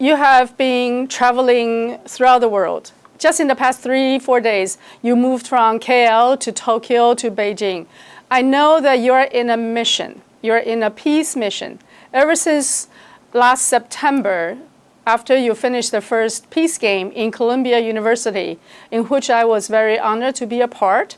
you have been traveling throughout the world. Just in the past 3-4 days, you moved from KL to Tokyo to Beijing. I know that you're in a mission. You're in a peace mission. Ever since last September, after you finished the first peace game in Columbia University, in which I was very honored to be a part,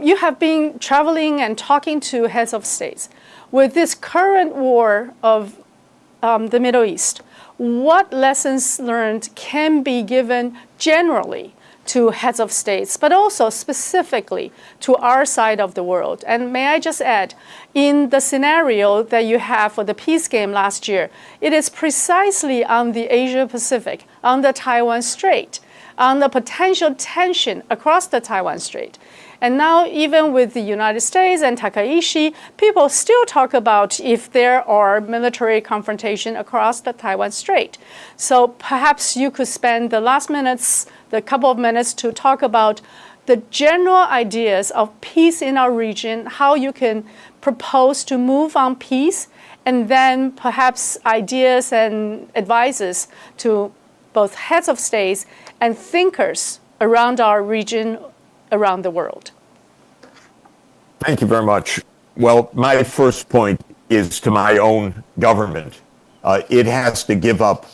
you have been traveling and talking to heads of states. With this current war of the Middle East, what lessons learned can be given generally to heads of states, but also specifically to our side of the world? And may I just add, in the scenario that you have for the peace game last year, it is precisely on the Asia-Pacific, on the Taiwan Strait, on the potential tension across the Taiwan Strait. And now, even with the United States and Takaishi, people still talk about if there are military confrontation across the Taiwan Strait. So perhaps you could spend the last minutes, the couple of minutes, to talk about the general ideas of peace in our region, how you can propose to move on peace, and then perhaps ideas and advices to both heads of states and thinkers around our region, around the world. Thank you very much. Well, my first point is to my own government. It has to give up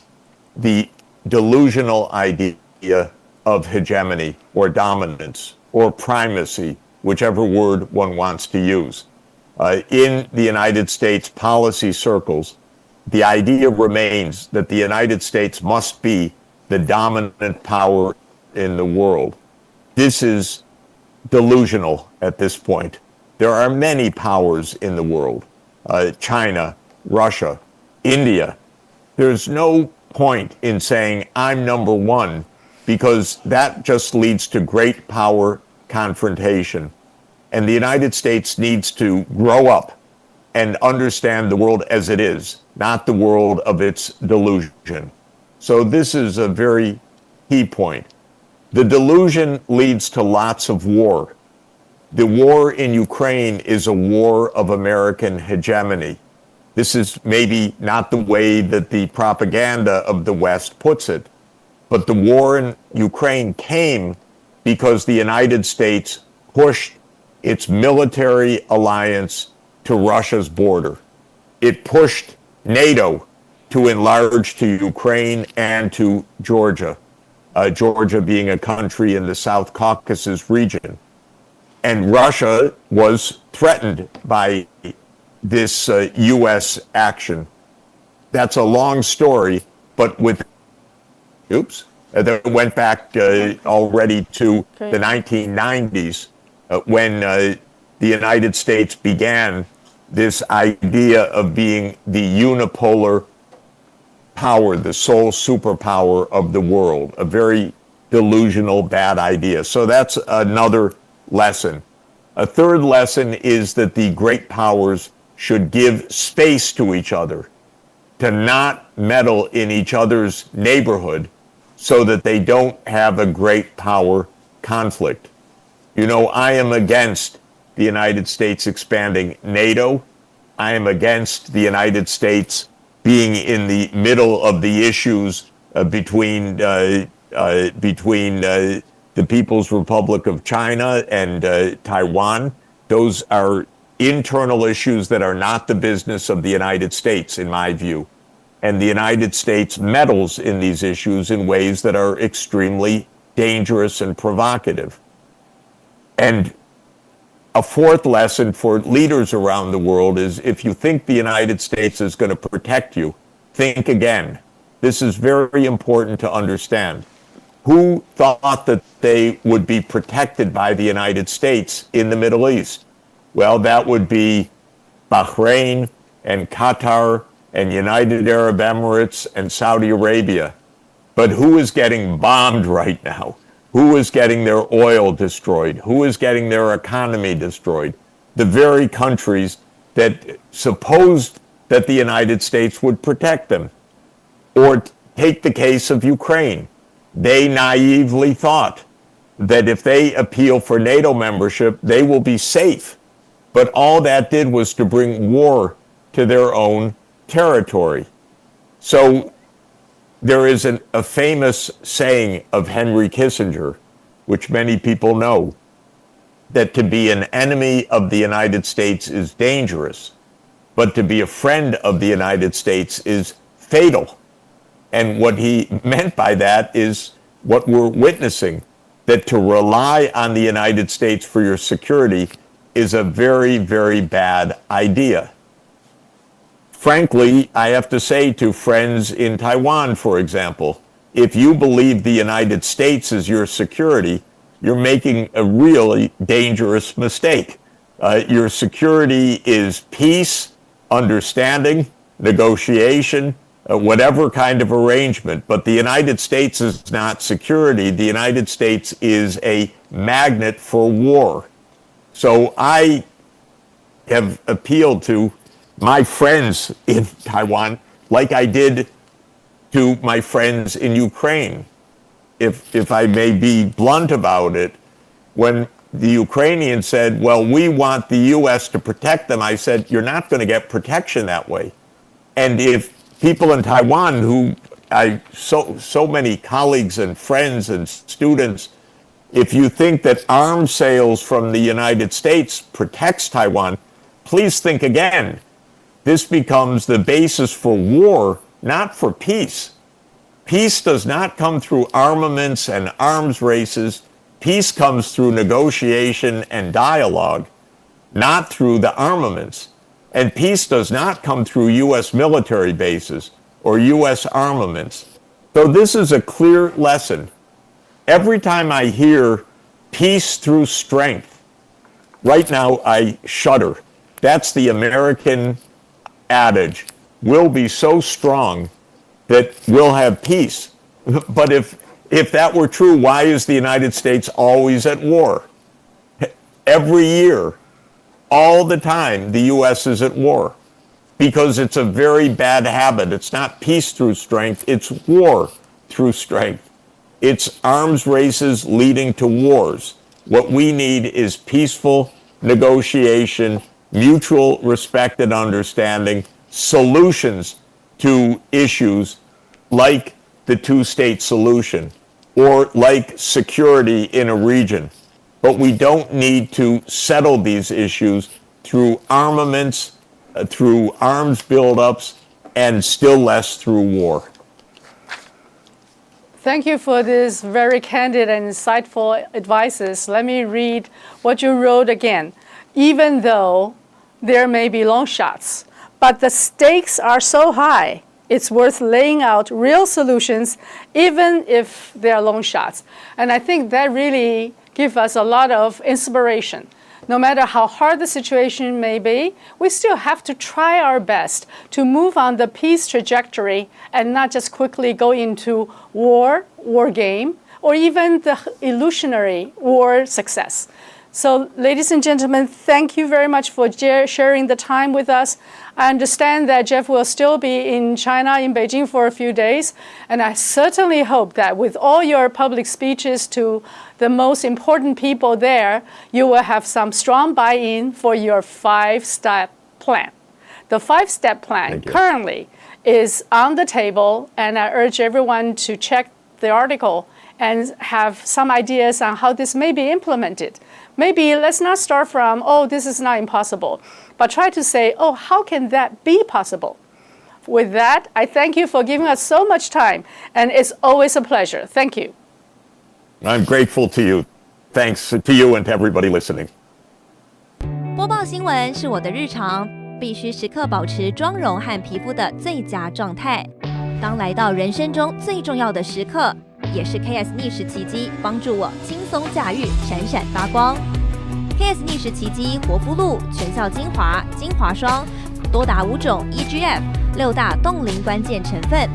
the delusional idea of hegemony or dominance or primacy, whichever word one wants to use. In the United States policy circles, the idea remains that the United States must be the dominant power in the world. This is delusional at this point. There are many powers in the world, China, Russia, India. There's no point in saying I'm number one, because that just leads to great power confrontation. And the United States needs to grow up and understand the world as it is, not the world of its delusion. So this is a very key point. The delusion leads to lots of war. The war in Ukraine is a war of American hegemony. This is maybe not the way that the propaganda of the West puts it, but the war in Ukraine came because the United States pushed its military alliance to Russia's border. It pushed NATO to enlarge to Ukraine and to Georgia, Georgia being a country in the South Caucasus region. And Russia was threatened by this U.S. action. That's a long story, but that went back already to the 1990s when the United States began this idea of being the unipolar power, the sole superpower of the world, a very delusional, bad idea. So that's another lesson. A third lesson is that the great powers should give space to each other, to not meddle in each other's neighborhood so that they don't have a great power conflict. You know, I am against the United States expanding NATO. I am against the United States being in the middle of the issues between the People's Republic of China and Taiwan. Those are internal issues that are not the business of the United States, in my view. And the United States meddles in these issues in ways that are extremely dangerous and provocative. And a fourth lesson for leaders around the world is, if you think the United States is going to protect you, think again. This is very important to understand. Who thought that they would be protected by the United States in the Middle East? Well, that would be Bahrain and Qatar and United Arab Emirates and Saudi Arabia. But who is getting bombed right now? Who is getting their oil destroyed? Who is getting their economy destroyed? The very countries that supposed that the United States would protect them. Or take the case of Ukraine. They naively thought that if they appeal for NATO membership, they will be safe. But all that did was to bring war to their own territory. So there is a famous saying of Henry Kissinger, which many people know, that to be an enemy of the United States is dangerous, but to be a friend of the United States is fatal. And what he meant by that is what we're witnessing, that to rely on the United States for your security is a very, very bad idea. Frankly, I have to say to friends in Taiwan, for example, if you believe the United States is your security, you're making a really dangerous mistake. Your security is peace, understanding, negotiation, whatever kind of arrangement. But the United States is not security. The United States is a magnet for war. So I have appealed to my friends in Taiwan like I did to my friends in Ukraine. If I may be blunt about it, when the Ukrainians said, well, we want the U.S. to protect them, I said, you're not going to get protection that way. And if people in Taiwan who so many colleagues and friends and students, if you think that arms sales from the United States protects Taiwan, please think again. This becomes the basis for war, not for peace. Peace does not come through armaments and arms races. Peace comes through negotiation and dialogue, not through the armaments. And peace does not come through U.S. military bases or U.S. armaments. So this is a clear lesson. Every time I hear peace through strength, right now I shudder. That's the American adage. We'll be so strong that we'll have peace. But if that were true, why is the United States always at war? Every year, all the time, the U.S. is at war because it's a very bad habit. It's not peace through strength, it's war through strength. It's arms races leading to wars. What we need is peaceful negotiation, mutual respect and understanding, solutions to issues like the two-state solution or like security in a region. But we don't need to settle these issues through armaments, through arms buildups, and still less through war. Thank you for this very candid and insightful advices. Let me read what you wrote again. Even though there may be long shots, but the stakes are so high, it's worth laying out real solutions, even if they are long shots. And I think that really gives us a lot of inspiration. No matter how hard the situation may be, we still have to try our best to move on the peace trajectory and not just quickly go into war game, or even the illusionary war success. So, ladies and gentlemen, thank you very much for sharing the time with us. I understand that Jeff will still be in China, in Beijing, for a few days. And I certainly hope that with all your public speeches to the most important people there, you will have some strong buy-in for your 5-step plan. The 5-step plan currently is on the table, and I urge everyone to check the article and have some ideas on how this may be implemented. Maybe let's not start from, oh, this is not impossible, but try to say, oh, how can that be possible? With that, I thank you for giving us so much time, and it's always a pleasure. Thank you. I'm grateful to you. Thanks to you and to everybody listening. 播报新闻是我的日常，必须时刻保持妆容和皮肤的最佳状态。当来到人生中最重要的时刻，也是 KS 逆时奇迹帮助我轻松驾驭，闪闪发光。KS 逆时奇迹活肤露全效精华、精华霜，多达5种 EGF 6大冻龄关键成分，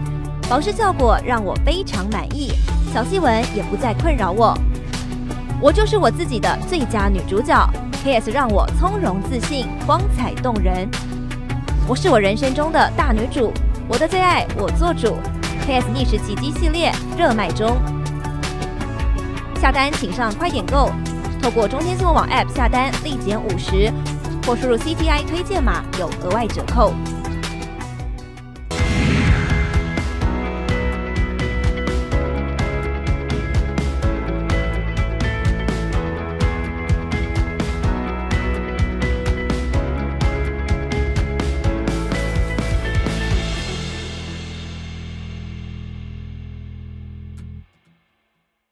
保湿效果让我非常满意，小细纹也不再困扰我。我就是我自己的最佳女主角 ，KS 让我从容自信，光彩动人。我是我人生中的大女主，我的最爱我做主。KS 逆时奇迹系列热卖中，下单请上快点购，透过中天新闻网 App 下单立减50，或输入 CTI 推荐码有额外折扣。